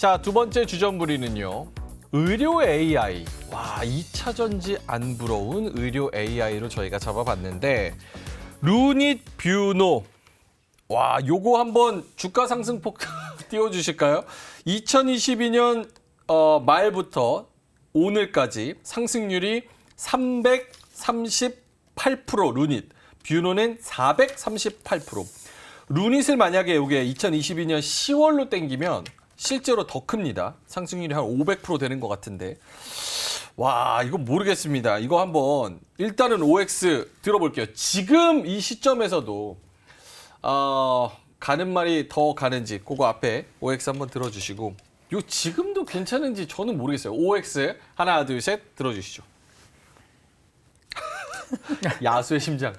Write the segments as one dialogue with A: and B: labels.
A: 자, 두 번째 주전부리는요. 의료 AI. 와, 2차 전지 안 부러운 의료 AI로 저희가 잡아봤는데 루닛 뷰노. 와, 요거 한번 주가 상승폭 띄워주실까요? 2022년 말부터 오늘까지 상승률이 338% 루닛, 뷰노는 438%. 루닛을 만약에 이게 2022년 10월로 땡기면 실제로 더 큽니다. 상승률이 한 500% 되는 것 같은데. 와, 이거 모르겠습니다. 이거 한번 일단은 OX 들어볼게요. 지금 이 시점에서도 가는 말이 더 가는지 그거 앞에 OX 한번 들어주시고 요 지금도 괜찮은지 저는 모르겠어요. OX 하나 둘 셋 들어주시죠. 야수의 심장.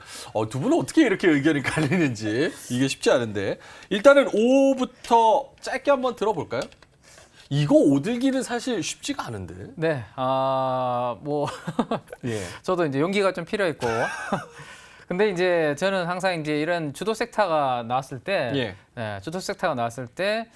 A: 두 분은 어떻게 이렇게 의견이 갈리는지 이게 쉽지 않은데 일단은 5부터 짧게 한번 들어볼까요? 이거 오들기는 사실 쉽지가 않은데.
B: 네, 뭐
A: 예.
B: 저도 이제 용기가 좀 필요했고. 근데 이제 저는 항상 이제 이런 주도 섹터가 나왔을 때,
A: 예.
B: 네, 주도 섹터가 나왔을 때,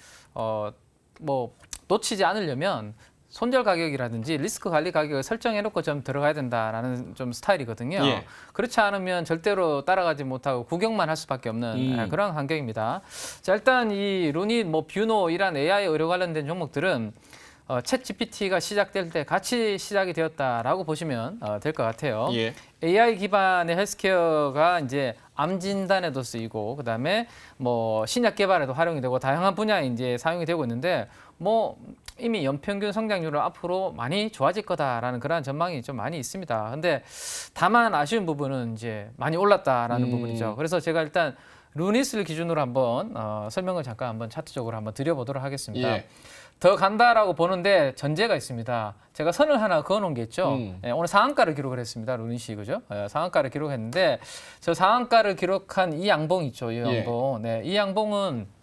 B: 뭐 놓치지 않으려면 손절 가격이라든지 리스크 관리 가격을 설정해놓고 좀 들어가야 된다라는 좀 스타일이거든요.
A: 예.
B: 그렇지 않으면 절대로 따라가지 못하고 구경만 할 수밖에 없는 그런 환경입니다. 자, 일단 이 루닛, 뭐 뷰노 이란 AI 의료 관련된 종목들은 챗 GPT가 시작될 때 같이 시작이 되었다라고 보시면 될 것 같아요.
A: 예.
B: AI 기반의 헬스케어가 이제 암 진단에도 쓰이고 그다음에 뭐 신약 개발에도 활용이 되고 다양한 분야에 이제 사용이 되고 있는데 뭐 이미 연평균 성장률은 앞으로 많이 좋아질 거다라는 그런 전망이 좀 많이 있습니다. 근데 다만 아쉬운 부분은 이제 많이 올랐다라는 부분이죠. 그래서 제가 일단 루닛을 기준으로 한번 설명을 잠깐 한번 차트적으로 한번 드려보도록 하겠습니다.
A: 예.
B: 더 간다라고 보는데 전제가 있습니다. 제가 선을 하나 그어놓은 게 있죠. 예, 오늘 상한가를 기록을 했습니다. 루닛이 그죠? 상한가를 기록했는데 저 상한가를 기록한 이 양봉 있죠. 이 양봉. 네, 이 양봉은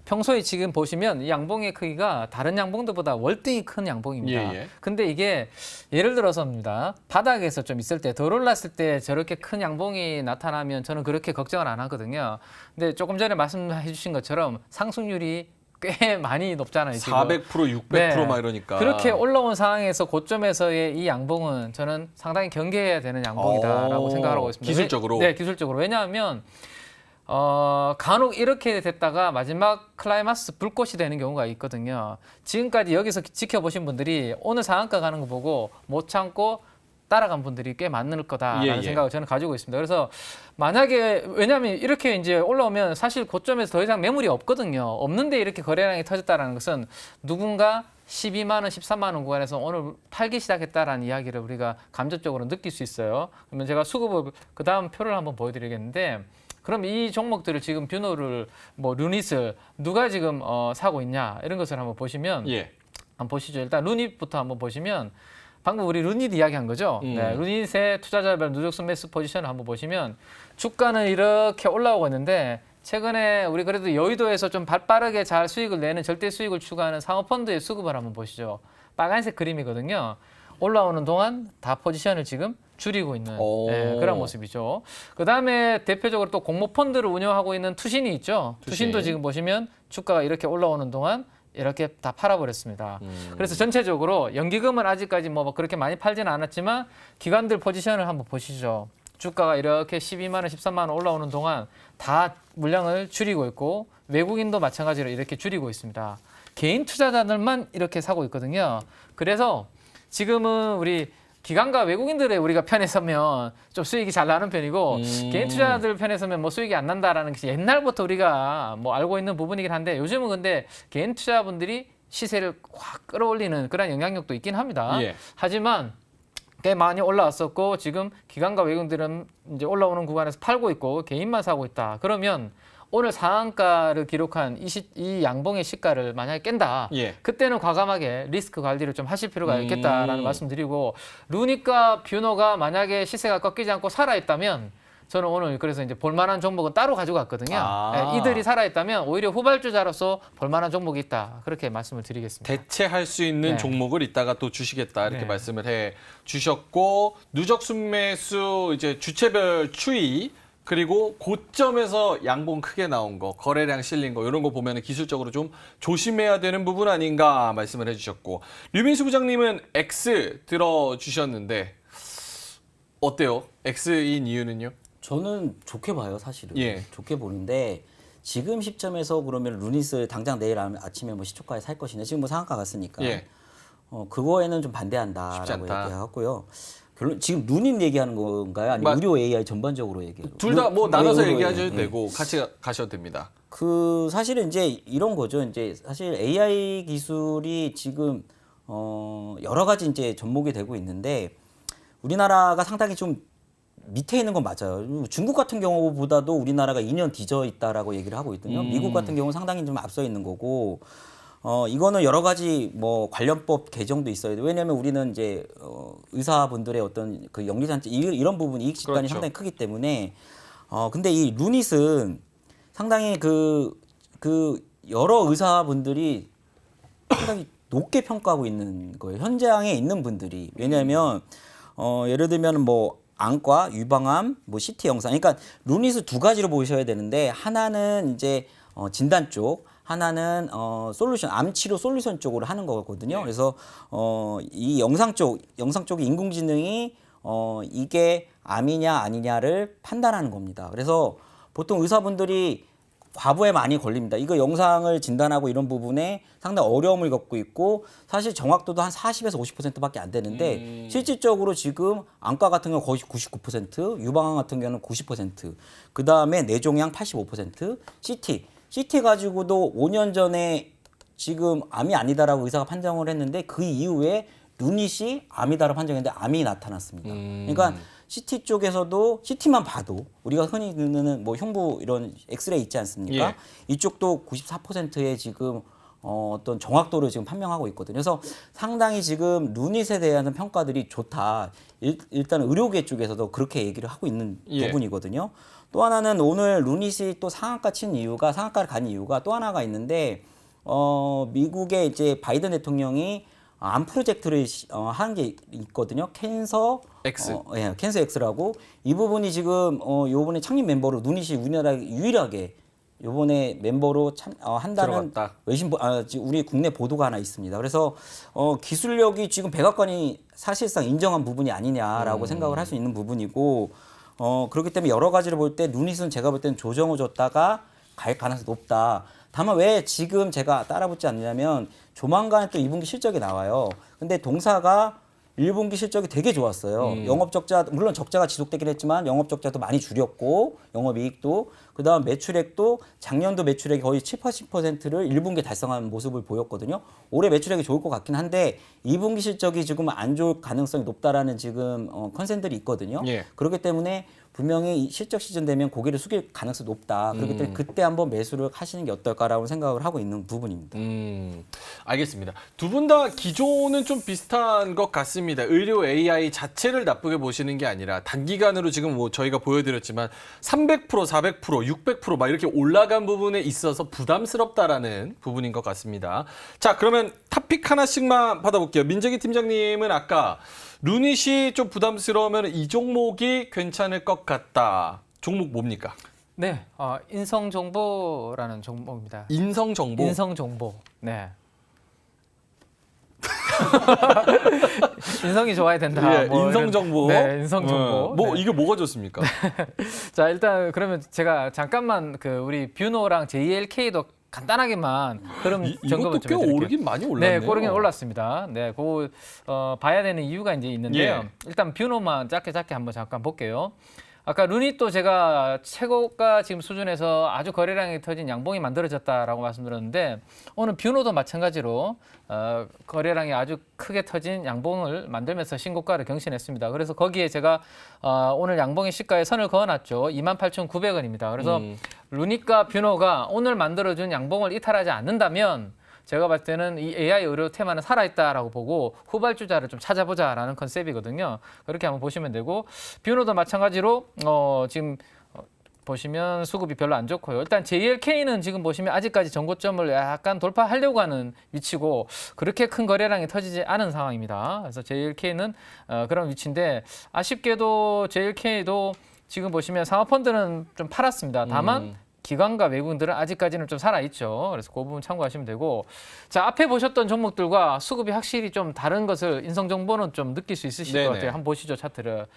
B: 평소에 지금 보시면 이 양봉의 크기가 다른 양봉들보다 월등히 큰 양봉입니다.
A: 예.
B: 근데 이게 예를 들어서입니다. 바닥에서 좀 있을 때, 덜 올랐을 때 저렇게 큰 양봉이 나타나면 저는 그렇게 걱정을 안 하거든요. 근데 조금 전에 말씀해 주신 것처럼 상승률이 꽤 많이 높잖아요. 지금.
A: 400%, 600%
B: 네.
A: 막 이러니까.
B: 그렇게 올라온 상황에서 고점에서의 이 양봉은 저는 상당히 경계해야 되는 양봉이다라고 생각하고 있습니다.
A: 기술적으로?
B: 네, 기술적으로. 왜냐하면 간혹 이렇게 됐다가 마지막 클라이마스 불꽃이 되는 경우가 있거든요. 지금까지 여기서 지켜보신 분들이 오늘 상한가 가는 거 보고 못 참고 따라간 분들이 꽤 많을 거다라는 생각을 저는 가지고 있습니다. 그래서 만약에 왜냐하면 이렇게 이제 올라오면 사실 고점에서 더 이상 매물이 없거든요. 없는데 이렇게 거래량이 터졌다는 것은 누군가 12만 원, 13만 원 구간에서 오늘 팔기 시작했다라는 이야기를 우리가 감접적으로 느낄 수 있어요. 그러면 제가 수급을 그 다음 표를 한번 보여드리겠는데. 그럼 이 종목들을 지금 뷰노를 뭐 루닛을 누가 지금 사고 있냐 이런 것을 한번 보시면 한번 보시죠. 일단 루닛부터 한번 보시면 방금 우리 루닛 이야기한 거죠. 네, 루닛의 투자자별 누적순 매수 포지션을 한번 보시면 주가는 이렇게 올라오고 있는데 최근에 우리 그래도 여의도에서 좀 발빠르게 잘 수익을 내는 절대 수익을 추구하는 상업펀드의 수급을 한번 보시죠. 빨간색 그림이거든요. 올라오는 동안 다 포지션을 지금 줄이고 있는 그런 모습이죠. 그다음에 대표적으로 또 공모펀드를 운영하고 있는 투신이 있죠. 투신도 지금 보시면 주가가 이렇게 올라오는 동안 이렇게 다 팔아버렸습니다. 그래서 전체적으로 연기금은 아직까지 뭐 그렇게 많이 팔지는 않았지만 기관들 포지션을 한번 보시죠. 주가가 이렇게 12만 원, 13만 원 올라오는 동안 다 물량을 줄이고 있고 외국인도 마찬가지로 이렇게 줄이고 있습니다. 개인 투자자들만 이렇게 사고 있거든요. 그래서 지금은 우리 기관과 외국인들의 우리가 편에 서면 좀 수익이 잘 나는 편이고 개인 투자자들 편에 서면 뭐 수익이 안 난다라는 것이 옛날부터 우리가 뭐 알고 있는 부분이긴 한데 요즘은 근데 개인 투자분들이 시세를 확 끌어올리는 그런 영향력도 있긴 합니다. 하지만 꽤 많이 올라왔었고 지금 기관과 외국인들은 이제 올라오는 구간에서 팔고 있고 개인만 사고 있다. 그러면 오늘 상한가를 기록한 이 양봉의 시가를 만약에 깬다. 그때는 과감하게 리스크 관리를 좀 하실 필요가 있겠다라는 말씀드리고 루닛과 뷰노가 만약에 시세가 꺾이지 않고 살아있다면 저는 오늘 그래서 이제 볼만한 종목은 따로 가지고 갔거든요. 네, 이들이 살아있다면 오히려 후발주자로서 볼만한 종목이 있다. 그렇게 말씀을 드리겠습니다.
A: 대체할 수 있는 종목을 이따가 또 주시겠다 이렇게 말씀을 해 주셨고 누적 순매수 이제 주체별 추이 그리고 고점에서 양봉 크게 나온 거, 거래량 실린 거 이런 거 보면 기술적으로 좀 조심해야 되는 부분 아닌가 말씀을 해주셨고 류민수 부장님은 X 들어주셨는데 어때요? X인 이유는요?
C: 저는 좋게 봐요, 사실은.
A: 예.
C: 좋게 보는데 지금 시점에서 그러면 루닛을 당장 내일 아침에 뭐 시초가에 살 것이냐. 지금 뭐 상한가 갔으니까.
A: 예.
C: 그거에는 좀
A: 쉽지
C: 반대한다라고
A: 않다.
C: 얘기하고요. 결론 지금 루닛 얘기하는 건가요? 아니면
A: 맞-
C: 의료 AI 전반적으로 얘기해요?
A: 둘 다 뭐 나눠서
C: 의료
A: 얘기하셔도
C: AI.
A: 되고 같이 가셔도 됩니다.
C: 그 사실은 이제 이런 거죠. 이제 사실 AI 기술이 지금 여러 가지 이제 접목이 되고 있는데 우리나라가 상당히 좀 밑에 있는 건 맞아요. 중국 같은 경우보다도 우리나라가 2년 뒤져 있다라고 얘기를 하고 있거든요. 미국 같은 경우는 상당히 좀 앞서 있는 거고, 이거는 여러 가지 뭐 관련법 개정도 있어야 돼요. 왜냐하면 우리는 이제 의사분들의 어떤 그 영리산재 이런 부분 이익 집단이
A: 그렇죠.
C: 상당히 크기 때문에, 근데 이 루닛은 상당히 그 여러 의사분들이 상당히 높게 평가하고 있는 거예요. 현장에 있는 분들이. 왜냐하면 예를 들면 뭐 안과, 유방암, 뭐 CT 영상. 그러니까 루닛을 두 가지로 보셔야 되는데 하나는 이제 진단 쪽, 하나는 솔루션, 암 치료 솔루션 쪽으로 하는 거거든요. 그래서 이 영상 쪽이 인공지능이 이게 암이냐 아니냐를 판단하는 겁니다. 그래서 보통 의사분들이 과부에 많이 걸립니다. 이거 영상을 진단하고 이런 부분에 상당히 어려움을 겪고 있고 사실 정확도도 한 40에서 50%밖에 안 되는데 실질적으로 지금 안과 같은 경우는 거의 99%, 유방암 같은 경우는 90%, 그 다음에 뇌종양 85%, CT 가지고도 5년 전에 지금 암이 아니다라고 의사가 판정을 했는데 그 이후에 루닛이 암이다라고 판정했는데 암이 나타났습니다. 그러니까 CT 쪽에서도 CT만 봐도 우리가 흔히 듣는 뭐 흉부 이런 엑스레이 있지 않습니까?
A: 예.
C: 이쪽도 94%의 지금 어떤 정확도를 지금 판명하고 있거든요. 그래서 상당히 지금 루닛에 대한 평가들이 좋다. 일단 의료계 쪽에서도 그렇게 얘기를 하고 있는
A: 예.
C: 부분이거든요. 또 하나는 오늘 루닛이 또 상한가를 간 이유가 또 하나가 있는데 미국의 이제 바이든 대통령이 암 프로젝트를 하는 게 있거든요. 캔서
A: X.
C: 예, 캔서 X라고 이 부분이 지금 요번에 창립 멤버로 루닛이 우리나라 유일하게 요번에 멤버로 한다는
A: 들어갔다.
C: 지금 우리 국내 보도가 하나 있습니다. 그래서 기술력이 지금 백악관이 사실상 인정한 부분이 아니냐라고 생각을 할 수 있는 부분이고 그렇기 때문에 여러 가지를 볼 때 루닛은 제가 볼 때는 조정을 줬다가 갈 가능성이 높다. 다만 왜 지금 제가 따라붙지 않느냐면 조만간 또 2분기 실적이 나와요. 근데 동사가 1분기 실적이 되게 좋았어요. 영업 적자 물론 적자가 지속되긴 했지만 영업 적자도 많이 줄였고 영업 이익도 그다음 매출액도 작년도 매출액이 거의 7, 80%를 1분기에 달성한 모습을 보였거든요. 올해 매출액이 좋을 것 같긴 한데 2분기 실적이 지금 안 좋을 가능성이 높다라는 지금 컨센들이 있거든요.
A: 예.
C: 그렇기 때문에 분명히 실적 시즌 되면 고개를 숙일 가능성이 높다. 그렇기 때문에 그때 한번 매수를 하시는 게 어떨까라고 생각을 하고 있는 부분입니다.
A: 알겠습니다. 두 분 다 기조는 좀 비슷한 것 같습니다. 의료 AI 자체를 나쁘게 보시는 게 아니라 단기간으로 지금 뭐 저희가 보여드렸지만 300%, 400%, 600%막 이렇게 올라간 부분에 있어서 부담스럽다라는 부분인 것 같습니다. 자, 그러면 탑픽 하나씩만 받아볼게요. 민재기 팀장님은 아까 루닛이 좀 부담스러우면 이 종목이 괜찮을 것 같다. 종목 뭡니까?
B: 네, 인성정보라는 종목입니다.
A: 인성정보.
B: 인성정보. 네. 인성이 좋아야 된다.
A: 예,
B: 뭐
A: 인성정보.
B: 네, 인성정보.
A: 뭐
B: 네.
A: 이게 뭐가 좋습니까?
B: 자, 일단 그러면 제가 잠깐만 그 우리 뷰노랑 JLK도 간단하게만 흐름 점검을
A: 이것도
B: 좀
A: 꽤
B: 해드릴게요.
A: 오르긴 많이 올랐네요.
B: 네, 오르긴 올랐습니다. 네, 그거 봐야 되는 이유가 이제 있는데요.
A: 예.
B: 일단 뷰노만 짧게 한번 잠깐 볼게요. 아까 루닛도 제가 최고가 지금 수준에서 아주 거래량이 터진 양봉이 만들어졌다라고 말씀드렸는데 오늘 뷰노도 마찬가지로 거래량이 아주 크게 터진 양봉을 만들면서 신고가를 경신했습니다. 그래서 거기에 제가 오늘 양봉의 시가에 선을 그어놨죠. 28,900원입니다. 그래서 루닛과 뷰노가 오늘 만들어준 양봉을 이탈하지 않는다면 제가 봤을 때는 이 AI 의료 테마는 살아있다라고 보고 후발주자를 좀 찾아보자라는 컨셉이거든요. 그렇게 한번 보시면 되고 뷰노도 마찬가지로 지금 보시면 수급이 별로 안 좋고요. 일단 JLK는 지금 보시면 아직까지 전고점을 약간 돌파하려고 하는 위치고 그렇게 큰 거래량이 터지지 않은 상황입니다. 그래서 JLK는 그런 위치인데 아쉽게도 JLK도 지금 보시면 사모펀드는 좀 팔았습니다. 다만 기관과 외국인들은 아직까지는 좀 살아있죠. 그래서 그 부분 참고하시면 되고, 자 앞에 보셨던 종목들과 수급이 확실히 좀 다른 것을 인성정보는 좀 느낄 수 있으실
A: 네네.
B: 것 같아요. 한번 보시죠, 차트를.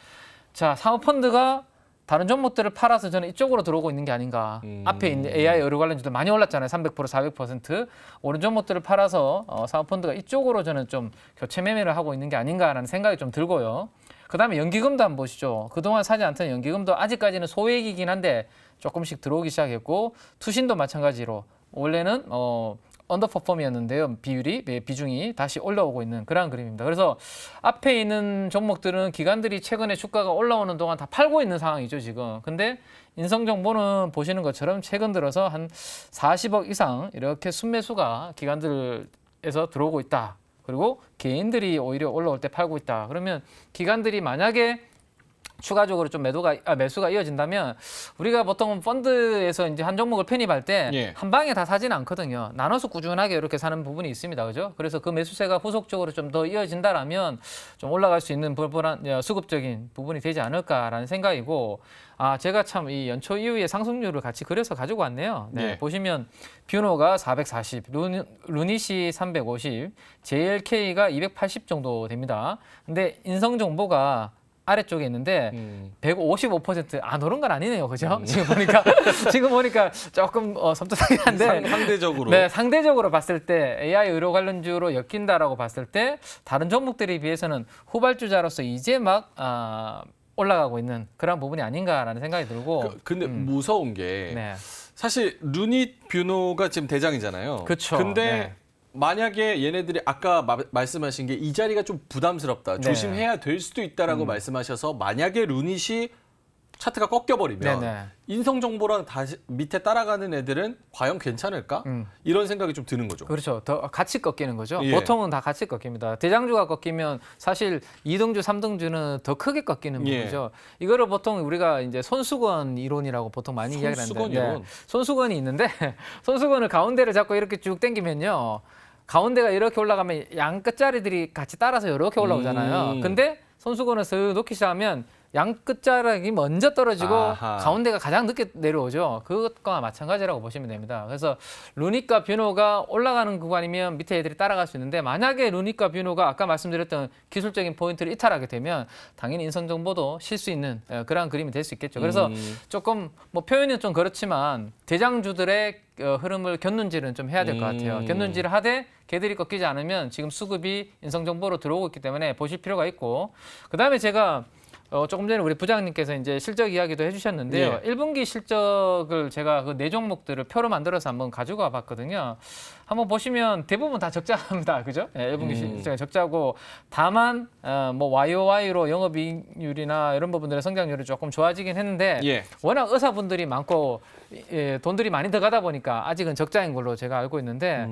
B: 자, 사모펀드가 다른 종목들을 팔아서 저는 이쪽으로 들어오고 있는 게 아닌가. 앞에 있는 AI 의료 관련주들 많이 올랐잖아요. 300%, 400%. 오른 종목들을 팔아서 사모펀드가 이쪽으로 저는 좀 교체 매매를 하고 있는 게 아닌가라는 생각이 좀 들고요. 그다음에 연기금도 한번 보시죠. 그동안 사지 않던 연기금도 아직까지는 소액이긴 한데 조금씩 들어오기 시작했고, 투신도 마찬가지로 원래는 언더퍼폼이었는데요. 비중이 다시 올라오고 있는 그런 그림입니다. 그래서 앞에 있는 종목들은 기관들이 최근에 주가가 올라오는 동안 다 팔고 있는 상황이죠, 지금. 근데 인성정보는 보시는 것처럼 최근 들어서 한 40억 이상 이렇게 순매수가 기관들에서 들어오고 있다. 그리고 개인들이 오히려 올라올 때 팔고 있다. 그러면 기관들이 만약에 추가적으로 좀 매수가 이어진다면, 우리가 보통 펀드에서 이제 한 종목을 편입할 때
A: 예.
B: 한 방에 다 사지는 않거든요. 나눠서 꾸준하게 이렇게 사는 부분이 있습니다. 그죠? 그래서 그 매수세가 후속적으로 좀 더 이어진다라면 좀 올라갈 수 있는 수급적인 부분이 되지 않을까라는 생각이고, 제가 참 이 연초 이후에 상승률을 같이 그려서 가지고 왔네요. 네,
A: 예.
B: 보시면 뷰노가 440, 루닛이 350, JLK가 280 정도 됩니다. 근데 인성정보가 아래쪽에 있는데 155% 안 오른 건 아니네요, 그죠? 지금 보니까 조금 섬뜩하긴 한데
A: 상대적으로.
B: 네, 상대적으로 봤을 때 AI 의료 관련주로 엮인다라고 봤을 때 다른 종목들에 비해서는 후발주자로서 이제 막 올라가고 있는 그런 부분이 아닌가라는 생각이 들고.
A: 근데 무서운 게
B: 네,
A: 사실 루닛 뷰노가 지금 대장이잖아요.
B: 그쵸.
A: 근데
B: 네.
A: 만약에 얘네들이 아까 말씀하신 게 이 자리가 좀 부담스럽다.
B: 네.
A: 조심해야 될 수도 있다라고 말씀하셔서, 만약에 루닛이 차트가 꺾여버리면
B: 네네.
A: 인성정보랑 다시 밑에 따라가는 애들은 과연 괜찮을까? 이런 생각이 좀 드는 거죠.
B: 그렇죠. 더 같이 꺾이는 거죠.
A: 예.
B: 보통은 다 같이 꺾입니다. 대장주가 꺾이면 사실 2등주, 3등주는 더 크게 꺾이는
A: 예.
B: 부분이죠. 이거를 보통 우리가 이제 손수건 이론이라고 보통 많이 이야기를
A: 손수건
B: 하는데,
A: 이론?
B: 손수건이 있는데 손수건을 가운데를 잡고 이렇게 쭉 당기면요, 가운데가 이렇게 올라가면 양 끝자리들이 같이 따라서 이렇게 올라오잖아요. 근데 손수건을 쓱 놓기 시작하면 양 끝자락이 먼저 떨어지고
A: 아하.
B: 가운데가 가장 늦게 내려오죠. 그것과 마찬가지라고 보시면 됩니다. 그래서 루닛과 뷰노가 올라가는 구간이면 밑에 애들이 따라갈 수 있는데, 만약에 루닛과 뷰노가 아까 말씀드렸던 기술적인 포인트를 이탈하게 되면 당연히 인성정보도 쉴 수 있는 그런 그림이 될 수 있겠죠. 그래서 조금 뭐 표현은 좀 그렇지만 대장주들의 흐름을 견눈질은 좀 해야 될 것 같아요. 견눈질을 하되 걔들이 꺾이지 않으면 지금 수급이 인성정보로 들어오고 있기 때문에 보실 필요가 있고, 그다음에 제가 조금 전에 우리 부장님께서 이제 실적 이야기도 해주셨는데요.
A: 예.
B: 1분기 실적을 제가 그 네 종목들을 표로 만들어서 한번 가지고 와봤거든요. 한번 보시면 대부분 다 적자입니다, 그죠? 예, 1분기 실적이 적자고, 다만 뭐 YOY로 영업이익률이나 이런 부분들의 성장률이 조금 좋아지긴 했는데,
A: 예.
B: 워낙 의사분들이 많고 돈들이 많이 들어가다 보니까 아직은 적자인 걸로 제가 알고 있는데,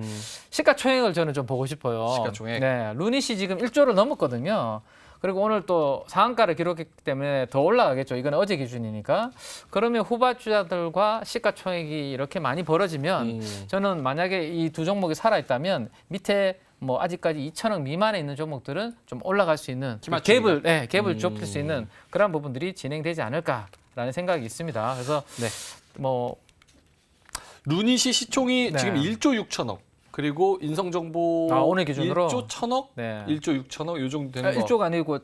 B: 시가총액을 저는 좀 보고 싶어요.
A: 시가총액.
B: 네, 루닛이 지금 1조를 넘었거든요. 그리고 오늘 또 상한가를 기록했기 때문에 더 올라가겠죠. 이건 어제 기준이니까. 그러면 후발주자들과 시가총액이 이렇게 많이 벌어지면 저는 만약에 이 두 종목이 살아있다면 밑에 뭐 아직까지 2천억 미만에 있는 종목들은 좀 올라갈 수 있는 갭을 좁힐 수 있는 그런 부분들이 진행되지 않을까라는 생각이 있습니다. 그래서
A: 네.
B: 뭐
A: 루닛이 시총이
B: 네.
A: 지금 1조 6천억. 그리고 인성정보
B: 오늘 기준으로
A: 1조 1천억?
B: 네.
A: 1조 6천억 요 정도 되는 거.
B: 1조가 아니고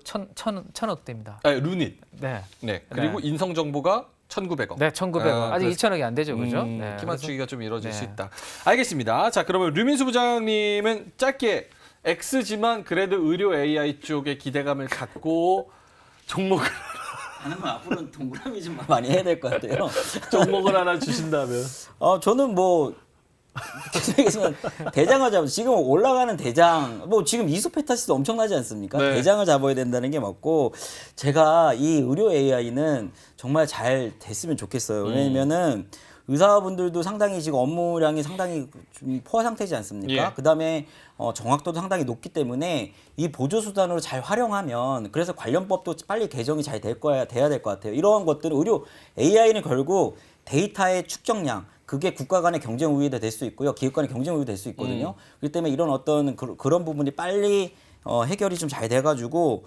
B: 천억대입니다.
A: 루닛.
B: 네.
A: 네. 그리고 인성정보가 1,900억.
B: 네, 1,900원. 아직
A: 그래서-
B: 2천억이 안 되죠, 그죠? 네.
A: 키 맞추기가 좀 이루어질
B: 네.
A: 수 있다. 알겠습니다. 자, 그러면 류민수 부장님은 짧게 X지만 그래도 의료 AI 쪽에 기대감을 갖고 종목을
C: 아니면 앞으로는 동그라미 좀 많이 해야 될 것 같아요.
A: 종목을 하나 주신다면.
C: 저는 뭐 계속해서 대장을 잡아, 지금 올라가는 대장, 뭐 지금 이소페타시도 엄청나지 않습니까?
A: 네.
C: 대장을 잡아야 된다는 게 맞고, 제가 이 의료 AI는 정말 잘 됐으면 좋겠어요. 왜냐면은 의사분들도 상당히 지금 업무량이 상당히 좀 포화 상태지 않습니까?
A: 예.
C: 그다음에 정확도도 상당히 높기 때문에 이 보조 수단으로 잘 활용하면, 그래서 관련법도 빨리 개정이 잘 돼야 될 것 같아요. 이러한 것들은 의료 AI는 결국 데이터의 축적량, 그게 국가 간의 경쟁 우위도 될 수 있고요, 기업 간의 경쟁 우위도 될 수 있거든요. 그렇기 때문에 이런 어떤 그런 부분이 빨리 해결이 좀 잘 돼가지고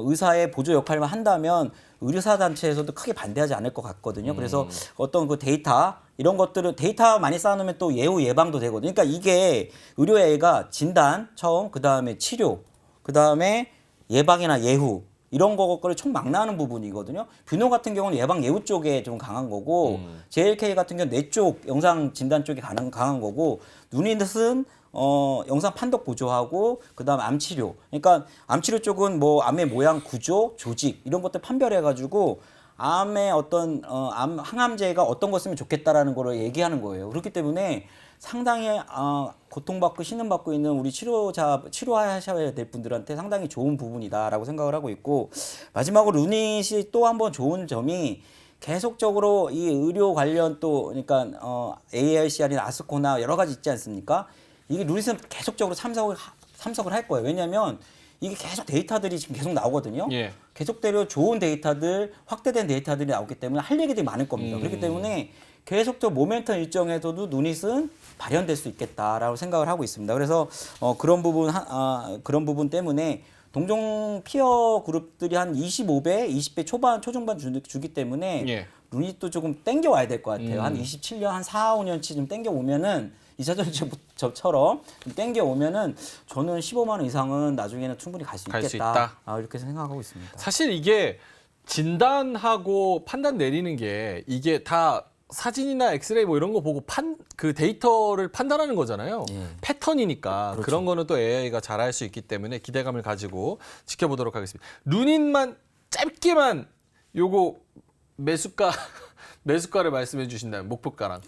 C: 의사의 보조 역할만 한다면 의료사 단체에서도 크게 반대하지 않을 것 같거든요. 그래서 어떤 그 데이터 이런 것들은 데이터 많이 쌓아놓으면 또 예방도 되거든요. 그러니까 이게 의료회가 진단 처음, 그 다음에 치료, 그 다음에 예방이나 예후 이런 거를 총망라하는 부분이거든요. 뷰노 같은 경우는 예방 예후 쪽에 좀 강한 거고 JLK 같은 경우는 뇌 쪽 영상 진단 쪽에 강한 거고 누닛은 영상 판독 보조하고 그다음 암 치료. 그러니까 암 치료 쪽은 뭐 암의 모양, 구조, 조직 이런 것들 판별해 가지고 암의 어떤 암 항암제가 어떤 거 쓰면 좋겠다라는 거를 얘기하는 거예요. 그렇기 때문에 상당히 고통받고 신음받고 있는 우리 치료하셔야 될 분들한테 상당히 좋은 부분이다라고 생각을 하고 있고 마지막으로 루닛이 또 한 번 좋은 점이 계속적으로 이 의료 관련 또 그러니까 AICR이나 아스코나 여러 가지 있지 않습니까? 이게 루닛은 계속적으로 참석을 할 거예요. 왜냐하면 이게 계속 데이터들이 지금 계속 나오거든요.
A: 예.
C: 계속대로 좋은 데이터들, 확대된 데이터들이 나오기 때문에 할 얘기들이 많을 겁니다. 그렇기 때문에 계속적으로 모멘텀 일정에서도 누닛은 발현될 수 있겠다라고 생각을 하고 있습니다. 그래서 그런 부분 때문에 동종 피어 그룹들이 한 25배, 20배 초중반 주기 때문에
A: 예.
C: 루닛도 조금 땡겨와야 될 것 같아요. 한 27년, 한 4, 5년치 좀 땡겨오면은 2차 전지처럼 땡겨오면은 저는 15만 원 이상은 나중에는 충분히 갈 수
A: 갈 수
C: 있겠다.
A: 있다.
C: 이렇게 생각하고 있습니다.
A: 사실 이게 진단하고 판단 내리는 게 이게 다 사진이나 엑스레이 뭐 이런 거 보고 그 데이터를 판단하는 거잖아요.
C: 예.
A: 패턴이니까
C: 그렇죠.
A: 그런 거는 또 AI가 잘할 수 있기 때문에 기대감을 가지고 지켜보도록 하겠습니다. 루닛만 짧게만 요거 매수가를 말씀해 주신다면 목표가랑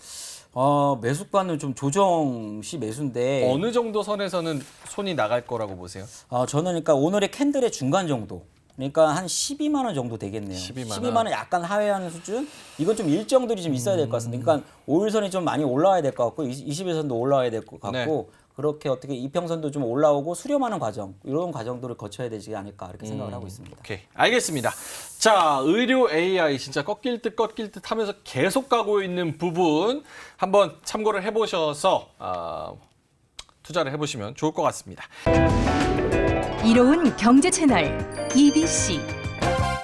C: 매수가는 좀 조정 시 매수인데
A: 어느 정도 선에서는 손이 나갈 거라고 보세요?
C: 저는 그러니까 오늘의 캔들의 중간 정도. 그러니까 한 12만 원 정도 되겠네요.
A: 12만
C: 원 약간 하회하는 수준? 이건 좀 일정들이 좀 있어야 될 것 같습니다. 그러니까 5일선이 좀 많이 올라와야 될 것 같고 20일선도 올라와야 될 것 같고 그렇게 어떻게 이평선도 좀 올라오고 수렴하는 과정 이런 과정들을 거쳐야 되지 않을까 이렇게 생각을 하고 있습니다.
A: 오케이, 알겠습니다. 자, 의료 AI 진짜 꺾일 듯 하면서 계속 가고 있는 부분 한번 참고를 해보셔서 투자를 해보시면 좋을 것 같습니다.
D: 이로운 경제 채널 EBC